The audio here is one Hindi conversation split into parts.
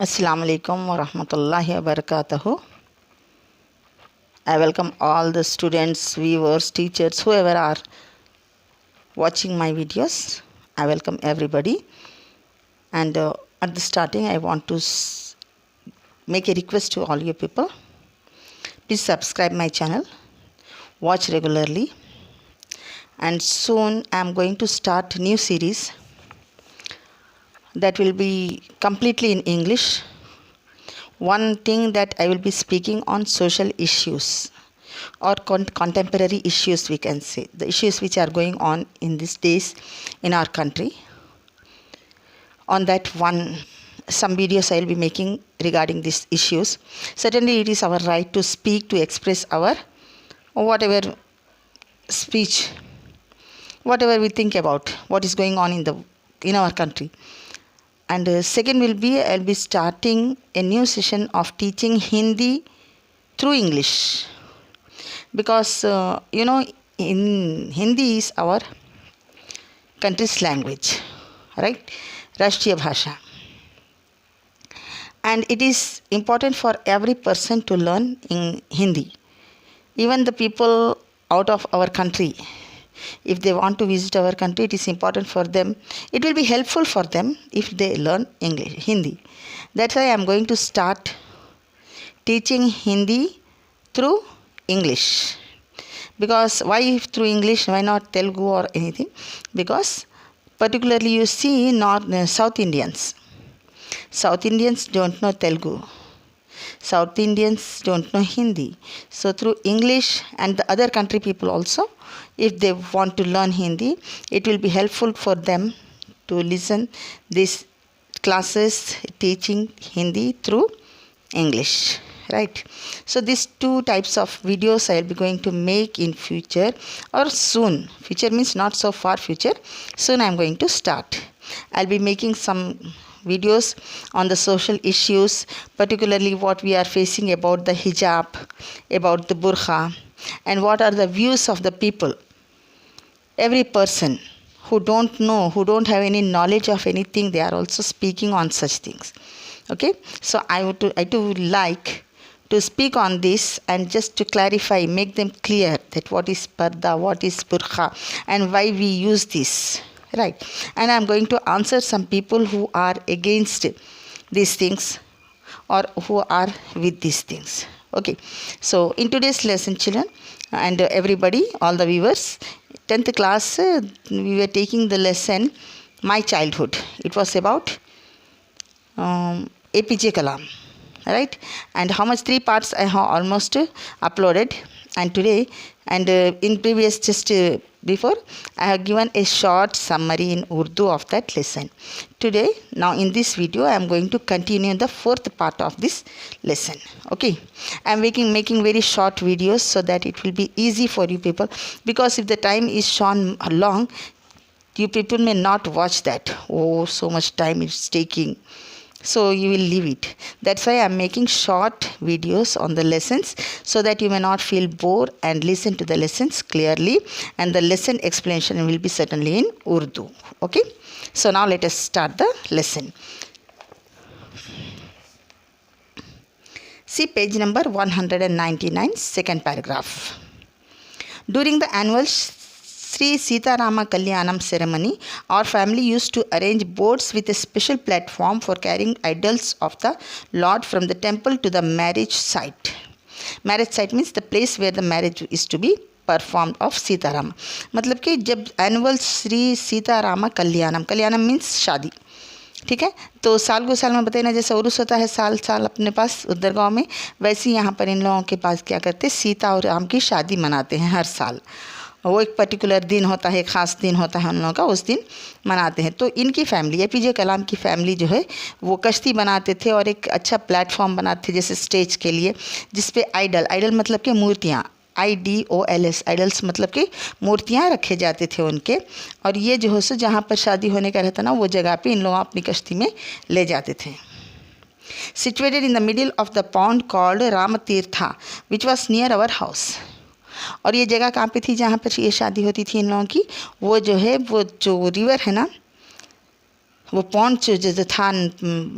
Assalamu alaikum wa rahmatullahi wa barakatuhu. I welcome all the students, viewers, teachers, whoever are watching my videos. I welcome everybody. And at the starting, I want to make a request to all you people. Please subscribe my channel, watch regularly. And soon I am going to start a new series that will be completely in English. One thing that I will be speaking on social issues or contemporary issues, we can say, the issues which are going on in these days in our country. On that one, some videos I will be making regarding these issues. Certainly it is our right to speak, to express our whatever speech, whatever we think about what is going on in our country. And second will be, I'll be starting a new session of teaching Hindi through English. Because, in Hindi is our country's language, right? Rashtriya Bhasha. And it is important for every person to learn in Hindi. Even the people out of our country, if they want to visit our country, it is important for them. It will be helpful for them if they learn Hindi. That's why I am going to start teaching Hindi through English. Because why through English? Why not Telugu or anything? Because particularly you see South Indians. South Indians don't know Telugu. South Indians don't know Hindi. So through English and the other country people also, if they want to learn Hindi, it will be helpful for them to listen these classes teaching Hindi through English, right? So these two types of videos I will be going to make in future or soon. Future means not so far future. Soon I am going to start. I'll be making some videos on the social issues, particularly what we are facing about the hijab, about the burqa, and what are the views of the people. Every person who don't know, who don't have any knowledge of anything, they are also speaking on such things. Okay, so I do like to speak on this and just to clarify, make them clear that what is parda, what is burqa, and why we use this, right? And I'm going to answer some people who are against these things or who are with these things. Okay, so in today's lesson, children, and everybody, all the viewers, 10th class, we were taking the lesson My Childhood. It was about APJ Kalam, right? And how much 3 parts I have almost uploaded. And today, and in previous just before, I have given a short summary in Urdu of that lesson. Today, now in this video, I am going to continue the 4th part of this lesson. Okay, I am making very short videos so that it will be easy for you people. Because if the time is shown long, you people may not watch that. Oh, so much time it's taking. So you will leave it. That's why I am making short videos on the lessons so that you may not feel bored and listen to the lessons clearly, and the lesson explanation will be certainly in Urdu. Okay, so now let us start the lesson. See page number 199, second paragraph. During the annual Sri Sita Rama Kalyanam ceremony, our family used to arrange boats with a special platform for carrying idols of the Lord from the temple to the marriage site. Marriage site means the place where the marriage is to be performed of Sita Rama. मतलब कि जब annual श्री सीता रामा कल्याणम मीन्स शादी, ठीक है? तो साल को साल में बताइए ना, जैसे उर्स होता है साल साल अपने पास उधर गाँव में, वैसे यहाँ पर इन लोगों के पास क्या करते, सीता और राम की शादी मनाते हैं हर साल. वो एक पर्टिकुलर दिन होता है, एक ख़ास दिन होता है उन लोगों का, उस दिन मनाते हैं. तो इनकी फैमिली, APJ कलाम की फैमिली जो है वो कश्ती बनाते थे और एक अच्छा प्लेटफॉर्म बनाते थे जैसे स्टेज के लिए, जिस पे आइडल मतलब कि मूर्तियाँ, IDOLS, आइडल्स मतलब कि मूर्तियाँ रखे जाते थे उनके. और ये जो है सो जहाँ पर शादी होने का रहता ना, वो जगह पे इन लोग अपनी कश्ती में ले जाते थे. Situated in the middle of the pond called Ramatirtha, which was near our house. और ये जगह कहाँ पे थी जहाँ पर ये शादी होती थी इन लोगों की? वो जो है, वो जो रिवर है ना, वो पॉन्ड जो था,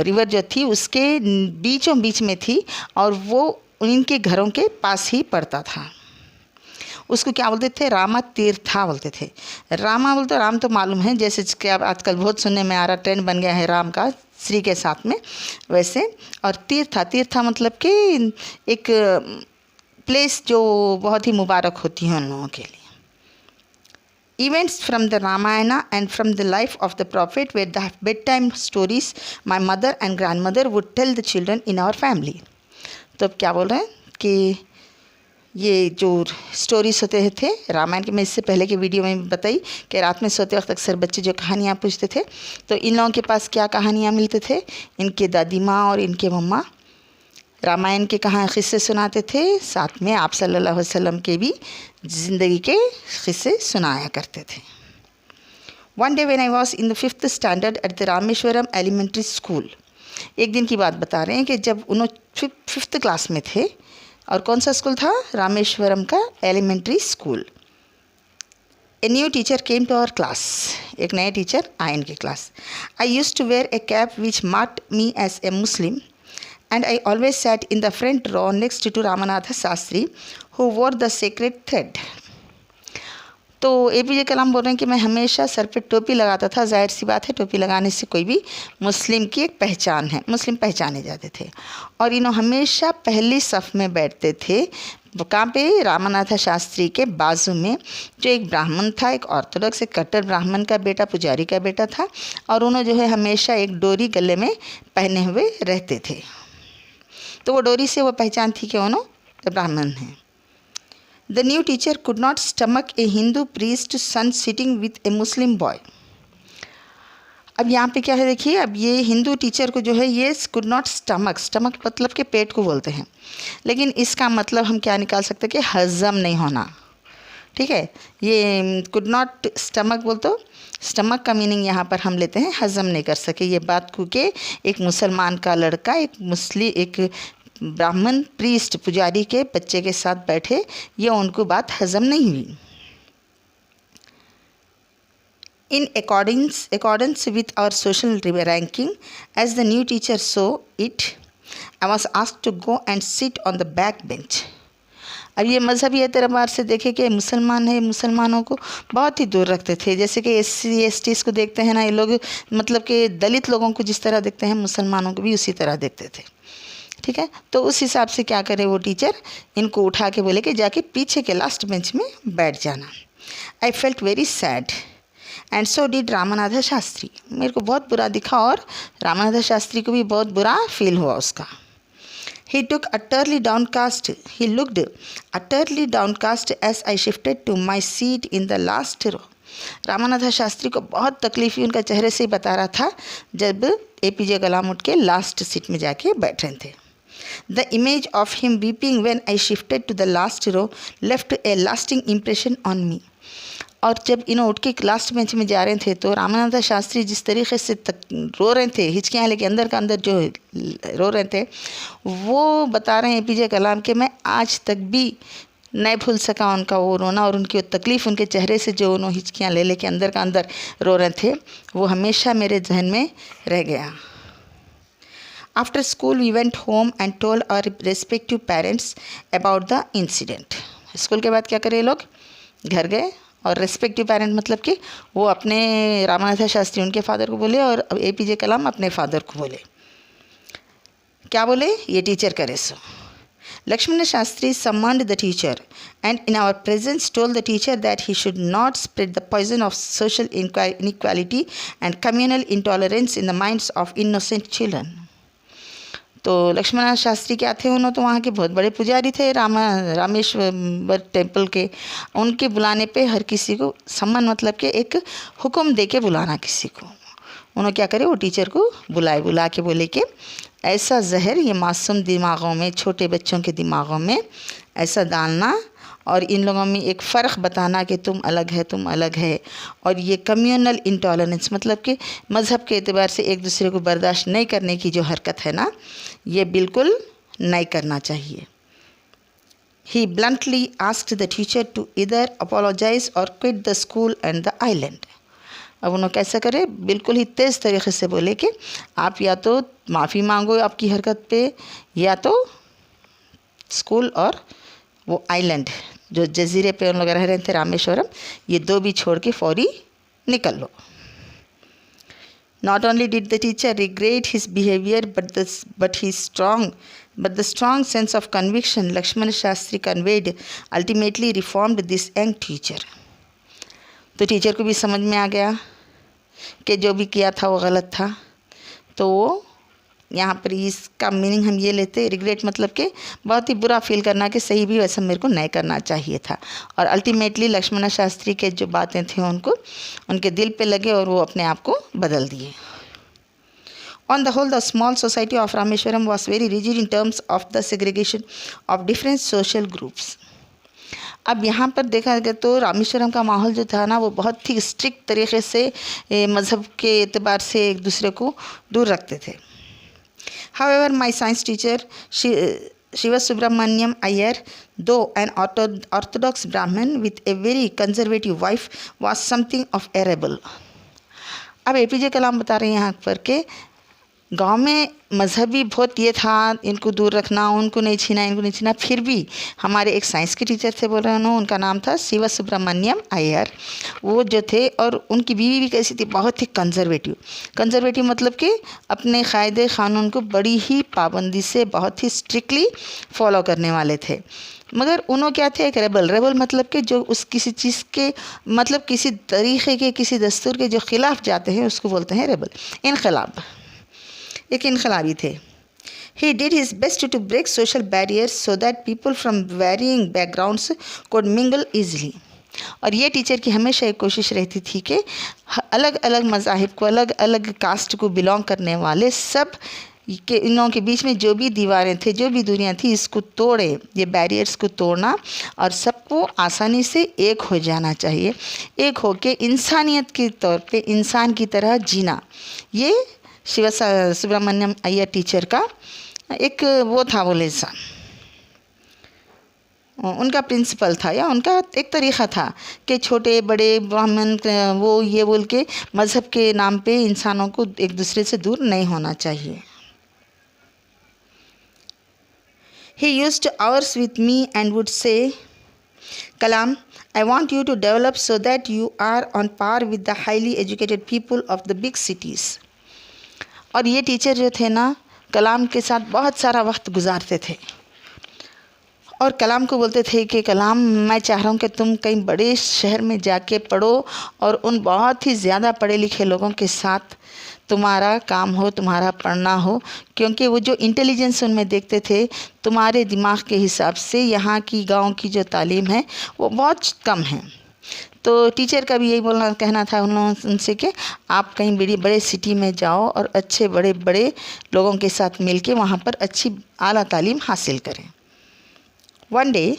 रिवर जो थी उसके बीचों बीच में थी और वो इनके घरों के पास ही पड़ता था। उसको क्या बोलते थे? रामा तीर्था बोलते थे। रामा बोलते, राम तो मालूम है, जैसे कि अब आजकल बहुत सुनने में आ रहा, ट्रेंड बन गया है राम का श्री के साथ में, वैसे। और तीर्था, तीर्था मतलब कि एक प्लेस जो बहुत ही मुबारक होती है उन लोगों के लिए। Events from the Ramayana and from the life of the prophet were the bedtime stories my mother and grandmother would tell the children in our family. तो अब क्या बोल रहे हैं कि ये जो स्टोरीज होते थे रामायण के, मैं इससे पहले के वीडियो में बताई कि रात में सोते वक्त अक्सर बच्चे जो कहानियाँ पूछते थे, तो इन लोगों के पास क्या कहानियाँ मिलते थे? इनके दादी माँ और इनके मम्मा रामायण के किस्से सुनाते थे, साथ में आप सल्लल्लाहु अलैहि वसल्लम के भी ज़िंदगी के किस्से सुनाया करते थे। One day when I was in the 5th standard at the Rameswaram elementary school, एक दिन की बात बता रहे हैं कि जब उन्होंने 5th क्लास में थे, और कौन सा स्कूल था? रामेश्वरम का elementary school. A new teacher came to our class, एक नए टीचर आए इनके class. I used to wear a cap which marked me as a Muslim and I always sat in the front row next to Ramanatha Shastri who wore the sacred thread. तो APJ कलाम बोल रहे हैं कि मैं हमेशा सर पे टोपी लगाता था। जाहिर सी बात है, टोपी लगाने से कोई भी मुस्लिम की एक पहचान है, मुस्लिम पहचाने जाते थे। और इन्हों हमेशा पहली सफ़ में बैठते थे। कहाँ पे? रामानाथा शास्त्री के बाजू में, जो एक ब्राह्मण था, एक ऑर्थोडॉक्स, एक कट्टर ब्राह्मण का बेटा, पुजारी का बेटा था। और उन्होंने जो है हमेशा एक डोरी गले में पहने हुए रहते थे, तो वो डोरी से वो पहचान थी कि उन्होंने ब्राह्मण हैं। The new teacher could not stomach a Hindu priest son sitting with a Muslim boy. अब यहाँ पे क्या है देखिए, अब ये हिंदू टीचर को जो है ये कुड नॉट स्टमक, स्टमक मतलब के पेट को बोलते हैं, लेकिन इसका मतलब हम क्या निकाल सकते हैं कि हज़म नहीं होना। ठीक है, ये कुड नॉट स्टमक बोल तो स्टमक का मीनिंग यहाँ पर हम लेते हैं हज़म नहीं कर सके। ये बात क्योंकि एक मुसलमान का लड़का एक ब्राह्मण प्रीस्ट पुजारी के बच्चे के साथ बैठे, ये उनको बात हज़म नहीं हुई। In accordance with our social ranking, as the new teacher saw it, I was asked to go and sit on the back bench. अब ये मज़हबी एतबार से देखे कि मुसलमान है, मुसलमानों को बहुत ही दूर रखते थे। जैसे कि SC ST को देखते हैं ना ये लोग, मतलब कि दलित लोगों को जिस तरह देखते हैं, मुसलमानों को भी उसी तरह देखते थे। ठीक है, तो उस हिसाब से क्या करे वो टीचर, इनको उठा के बोले कि जाके पीछे के लास्ट बेंच में बैठ जाना। I felt very sad and so did Ramanatha Shastri. मेरे को बहुत बुरा दिखा और रामानाथा शास्त्री को भी बहुत बुरा फील हुआ उसका। He looked utterly downcast as I shifted to my seat in the last row. Ramanatha Shastri को बहुत तकलीफ हुई, उनका चेहरे से ही बता रहा था, जब APJ कलाम उठ के लास्ट सीट में जाके बैठ रहे थे। The image of him weeping when I shifted to the last row left a lasting impression on me. और जब इन्हों उठ के लास्ट बेंच में जा रहे थे तो रामानाथा शास्त्री जिस तरीके से रो रहे थे, हिचकियाँ लेके अंदर का अंदर जो रो रहे थे, वो बता रहे हैं APJ कलाम के मैं आज तक भी नहीं भूल सका उनका वो रोना और उनकी वो तकलीफ़, उनके चेहरे से जो उन्होंने हिचकियाँ ले के अंदर का अंदर रो रहे थे, वो हमेशा मेरे जहन में रह गया। After school we went home and told our respective parents about the incident. School के बाद क्या करे, लोग घर गए और रेस्पेक्टिव पेरेंट मतलब कि वो अपने रामानाथा शास्त्री उनके फादर को बोले और APJ कलाम अपने फादर को बोले। क्या बोले? ये टीचर करे सो। Lakshmana Shastri summoned the teacher and in our presence told the teacher that he should not spread the poison of social inequality and communal intolerance in the minds of innocent children. तो लक्ष्मण शास्त्री क्या थे, उन्होंने तो वहाँ के बहुत बड़े पुजारी थे रामेश्वर टेम्पल के। उनके बुलाने पे हर किसी को सम्मान मतलब कि एक हुक्म दे के बुलाना किसी को। उन्होंने क्या करे, वो टीचर को बुला के बोले कि ऐसा जहर ये मासूम दिमागों में, छोटे बच्चों के दिमागों में ऐसा डालना और इन लोगों में एक फ़र्क बताना कि तुम अलग है, तुम अलग है, और ये कम्युनल इंटॉलरेंस मतलब कि मज़हब के एतबार से एक दूसरे को बर्दाश्त नहीं करने की जो हरकत है ना, ये बिल्कुल नहीं करना चाहिए। He bluntly asked the teacher to either apologize or quit the school and the island. अब उन्होंने कैसे करे, बिल्कुल ही तेज़ तरीके से बोले कि आप या तो माफ़ी मांगो आपकी हरकत पे, या तो स्कूल और वो आइलैंड जो जजीरे पे उन लोग रह रहे थे रामेश्वरम, ये दो भी छोड़ के फौरी निकल लो। Not only did the teacher regret his behavior, but the strong sense of conviction Lakshmana Shastri conveyed ultimately reformed this young teacher. तो टीचर को भी समझ में आ गया कि जो भी किया था वो गलत था। तो वो यहाँ पर इसका मीनिंग हम ये लेते, रिग्रेट मतलब कि बहुत ही बुरा फील करना कि सही भी वैसा मेरे को नहीं करना चाहिए था। और अल्टीमेटली लक्ष्मण शास्त्री के जो बातें थी उनको उनके दिल पे लगे और वो अपने आप को बदल दिए। On the whole, the small society of Rameshwaram was very rigid in terms of the segregation of different social groups. अब यहाँ पर देखा गया तो रामेश्वरम का माहौल जो था ना, वो बहुत ही स्ट्रिक्ट तरीके से मज़हब के एतबार से एक दूसरे को दूर रखते थे। However, my science teacher, Shiva Subramaniam Iyer, though an orthodox Brahmin with a very conservative wife, was something of a rebel. अब एपीजे कलाम बता रहे हैं यहाँ पर के गांव में मजहबी बहुत ये था, इनको दूर रखना, उनको नहीं छीना, फिर भी हमारे एक साइंस के टीचर थे, बोल रहे हैं उनका नाम था शिवा सुब्रमण्यम अय्यर। वो जो थे और उनकी बीवी भी कैसी थी, बहुत ही कंजर्वेटिव मतलब कि अपने कायदे क़ानून को बड़ी ही पाबंदी से बहुत ही स्ट्रिक्टली फॉलो करने वाले थे। मगर उन्होंने क्या थे, एक रेबल मतलब कि जो उस किसी चीज़ के मतलब किसी तरीक़े के किसी दस्तूर के जो ख़िलाफ़ जाते हैं उसको बोलते हैं रेबल, इनकलाब, एक इनकलाबी थे। He did his best to break social barriers so that people from varying backgrounds could mingle easily. और ये टीचर की हमेशा एक कोशिश रहती थी कि अलग अलग मज़ाहिब को, अलग अलग कास्ट को बिलोंग करने वाले सब के इन लोगों के बीच में जो भी दीवारें थे, जो भी दुनिया थी, इसको तोड़े, ये बैरियर्स को तोड़ना और सबको आसानी से एक हो जाना चाहिए, एक हो के इंसानियत के तौर पे इंसान की तरह जीना। ये शिवा सुब्रमण्यम अय्यर टीचर का एक वो था, बोले सा उनका प्रिंसिपल था या उनका एक तरीक़ा था कि छोटे बड़े ब्राह्मण वो ये बोल के मज़हब के नाम पे इंसानों को एक दूसरे से दूर नहीं होना चाहिए। He used hours with me and would say, Kalam, I want you to develop so that you are on par with the highly educated people of the big cities. और ये टीचर जो थे ना, कलाम के साथ बहुत सारा वक्त गुजारते थे और कलाम को बोलते थे कि कलाम, मैं चाह रहा हूँ कि तुम कहीं बड़े शहर में जाके पढ़ो और उन बहुत ही ज़्यादा पढ़े लिखे लोगों के साथ तुम्हारा काम हो, तुम्हारा पढ़ना हो, क्योंकि वो जो इंटेलिजेंस उनमें देखते थे तुम्हारे दिमाग के हिसाब से यहाँ की गांव की जो तालीम है वो बहुत कम है। तो टीचर का भी यही कहना था उनसे कि आप कहीं बड़े सिटी में जाओ और अच्छे बड़े लोगों के साथ मिलके वहाँ पर अच्छी आला तालीम हासिल करें। One day,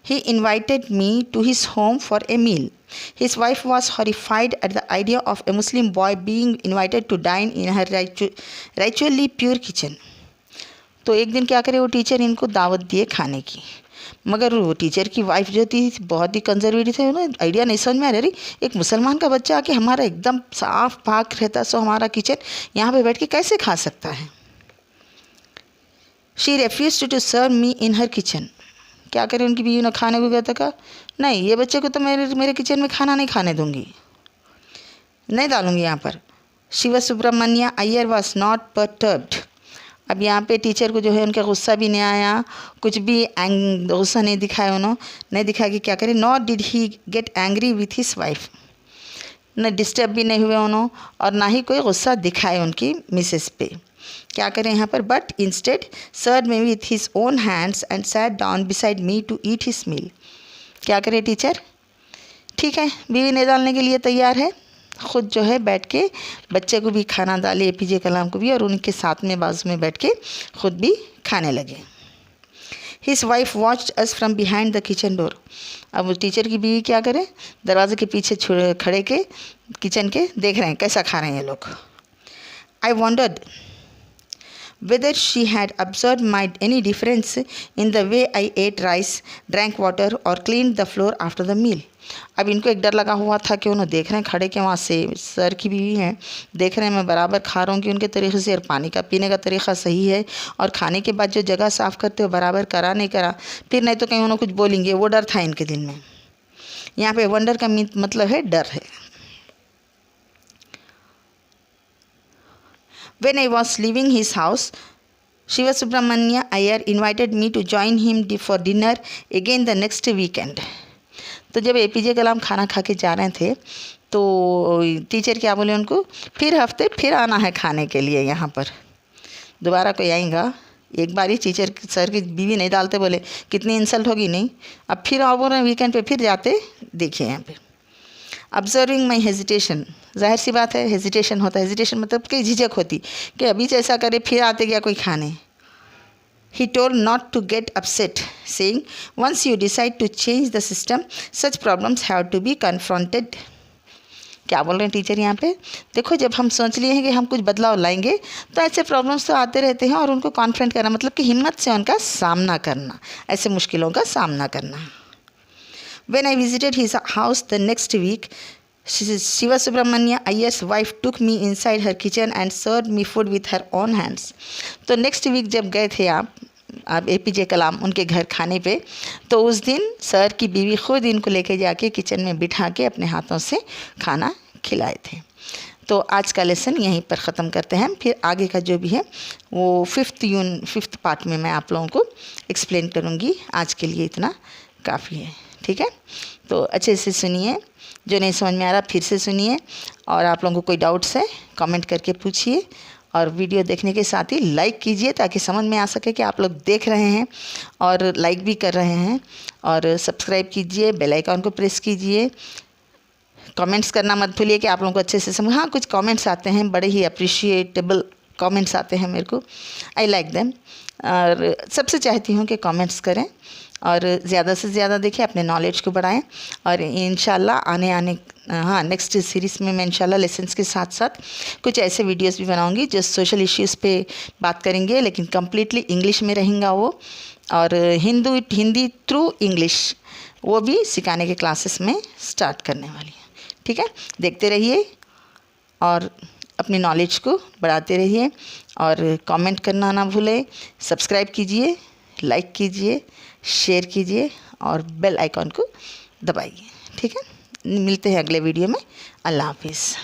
he invited me to his home for a meal. His wife was horrified at the idea of a Muslim boy being invited to dine in her ritually pure kitchen. तो एक दिन क्या करे, वो टीचर इनको दावत दिए खाने की, मगर वो टीचर की वाइफ जो थी बहुत ही कंजर्वेटिव थे। उन्हें आइडिया नहीं समझ में आ रही, एक मुसलमान का बच्चा आके हमारा एकदम साफ पाक रहता सो हमारा किचन यहाँ पे बैठ के कैसे खा सकता है। She refused to serve me in her kitchen. क्या करे, उनकी बीवी ने खाने को कहता, कहा नहीं, ये बच्चे को तो मेरे किचन में खाना नहीं खाने दूंगी, नहीं डालूंगी यहाँ पर। Shiva Subramania Iyer was not perturbed. अब यहाँ पे टीचर को जो है उनका गुस्सा भी नहीं आया, कुछ भी गुस्सा नहीं दिखाया, नहीं दिखाया कि क्या करे। Not did he get angry with his wife, न डिस्टर्ब भी नहीं हुए उन्होंने और ना ही कोई गुस्सा दिखाए उनकी मिसेस पे। क्या करें यहाँ पर, but instead serve me with his own hands and sat down beside me to eat his meal. क्या करे टीचर, ठीक है, बीवी नहीं डालने के लिए तैयार है, ख़ुद जो है बैठ के बच्चे को भी खाना डाले, एपीजे कलाम को भी, और उनके साथ में बाजू में बैठ के ख़ुद भी खाने लगे। His wife watched us from behind the kitchen door. अब उस टीचर की बीवी क्या करे, दरवाजे के पीछे खड़े के किचन के देख रहे हैं कैसा खा रहे हैं ये लोग। आई wandered whether she had observed any difference in the way I ate rice, drank water or cleaned the floor after the meal. अब इनको एक डर लगा हुआ था कि उन्होंने देख रहे हैं खड़े के वहाँ से सर की बीवी हैं, देख रहे हैं मैं बराबर खा रहा हूँ कि उनके तरीक़े से, और पानी का पीने का तरीक़ा सही है, और खाने के बाद जो जगह साफ़ करते हो बराबर करा नहीं करा, फिर नहीं तो कहीं उन्होंने कुछ बोलेंगे, वो डर था इनके दिल में। यहाँ पे वंडर का मतलब है डर है। When I was leaving his house, Shiva Subramania Iyer invited me to join him for dinner again the next weekend. तो जब APJ कलाम खाना खा के जा रहे थे तो टीचर क्या बोले उनको, फिर हफ्ते फिर आना है खाने के लिए, यहाँ पर दोबारा कोई आएगा। एक बार ही टीचर सर की बीवी नहीं डालते, बोले कितनी इंसल्ट होगी नहीं, अब फिर आओ बोल रहे हैं वीकेंड पे फिर जाते। देखिए यहाँ पे ऑब्जर्विंग माई हेजिटेशन, जाहिर सी बात है हेजिटेशन होता है, हेजिटेशन मतलब कि झिझक होती कि अभी जैसा करे फिर आते क्या कोई खाने। He told not to get upset, saying, once you decide to change the system, such problems have to be confronted. क्या बोल रहे हैं टीचर यहाँ पे, देखो जब हम सोच लिए हैं कि हम कुछ बदलाव लाएंगे तो ऐसे प्रॉब्लम्स तो आते रहते हैं, और उनको कॉन्फ्रंट करना मतलब कि हिम्मत से उनका सामना करना, ऐसे मुश्किलों का सामना करना। When I visited his house the next week, Shiva Subramania Iyer's wife took me inside her kitchen and served me food with her own hands. तो नेक्स्ट वीक जब गए थे आप APJ कलाम उनके घर खाने पे, तो उस दिन सर की बीवी खुद इनको लेके जाके किचन में बिठा के अपने हाथों से खाना खिलाए थे। तो आज का लेसन यहीं पर ख़त्म करते हैं, फिर आगे का जो भी है वो फिफ्थ पार्ट में मैं आप लोगों को एक्सप्लेन करूँगी। आज के लिए इतना काफ़ी है, ठीक है। तो अच्छे से सुनिए, जो नहीं समझ में आ रहा फिर से सुनिए, और आप लोगों को कोई डाउट्स है कमेंट करके पूछिए, और वीडियो देखने के साथ ही लाइक कीजिए ताकि समझ में आ सके कि आप लोग देख रहे हैं और लाइक भी कर रहे हैं, और सब्सक्राइब कीजिए, बेल आइकन को प्रेस कीजिए। कमेंट्स करना मत भूलिए कि आप लोगों को अच्छे से समझ, हाँ कुछ कमेंट्स आते हैं, बड़े ही अप्रिशिएटेबल कमेंट्स आते हैं मेरे को, आई लाइक देम, और सबसे चाहती हूँ कि कमेंट्स करें और ज़्यादा से ज़्यादा देखिए, अपने नॉलेज को बढ़ाएं, और इंशाल्लाह नेक्स्ट सीरीज़ में मैं इंशाल्लाह लेसन्स के साथ साथ कुछ ऐसे वीडियोस भी बनाऊंगी जो सोशल इश्यूज़ पे बात करेंगे, लेकिन कम्प्लीटली इंग्लिश में रहेंगे वो, और हिंदी थ्रू इंग्लिश वो भी सिखाने के क्लासेस में स्टार्ट करने वाली है, ठीक है। देखते रहिए और अपनी नॉलेज को बढ़ाते रहिए, और कमेंट करना ना भूलें, सब्सक्राइब कीजिए, लाइक कीजिए, शेयर कीजिए और बेल आइकॉन को दबाइए, ठीक है। मिलते हैं अगले वीडियो में। अल्लाह हाफिज़।